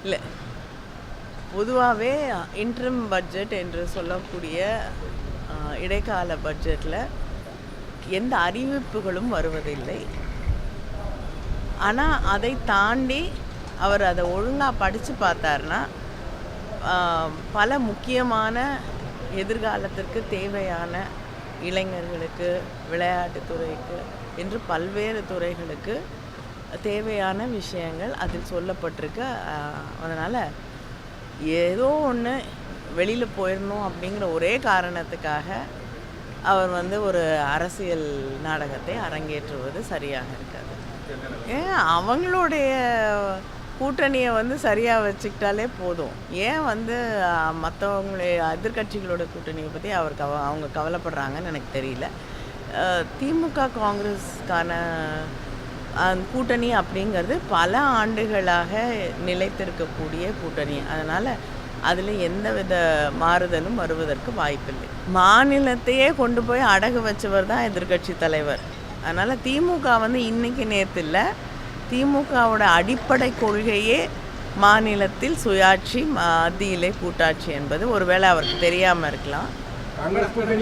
இல்லை, பொதுவாகவே interim budget என்று சொல்லக்கூடிய இடைக்கால பட்ஜெட்டில் எந்த அறிவிப்புகளும் வருவதில்லை. ஆனால் அதை தாண்டி அவர் அதை ஒழுங்காக படித்து பார்த்தாருன்னா பல முக்கியமான எதிர்காலத்திற்கு தேவையான இளைஞர்களுக்கு, விளையாட்டுத்துறைக்கு என்று பல்வேறு துறைகளுக்கு தேவையான விஷயங்கள் அதில் சொல்லப்பட்டிருக்கு. அதனால் ஏதோ ஒன்று வெளியில் போயிடணும் அப்படிங்கிற ஒரே காரணத்துக்காக அவர் ஒரு அரசியல் நாடகத்தை அரங்கேற்றுவது சரியாக இருக்காது. ஏன் அவங்களுடைய கூட்டணியை சரியாக வச்சுக்கிட்டாலே போதும். ஏன் மற்றவங்களுடைய எதிர்கட்சிகளோட கூட்டணியை பற்றி அவங்க கவலைப்படுறாங்கன்னு எனக்கு தெரியல. திமுக காங்கிரஸ்க்கான கூட்டணி அப்படிங்கிறது பல ஆண்டுகளாக நிலைத்திருக்கக்கூடிய கூட்டணி. அதனால் அதில் எந்தவித மாறுதலும் வருவதற்கு வாய்ப்பில்லை. மாநிலத்தையே கொண்டு போய் அடகு வச்சவர் தான் எதிர்கட்சி தலைவர். அதனால் திமுக இன்றைக்கி நேற்று இல்லை, திமுகவோட அடிப்படை கொள்கையே மாநிலத்தில் சுயாட்சி, மத்தியிலே கூட்டாட்சி என்பது. ஒருவேளை அவருக்கு தெரியாமல் இருக்கலாம்.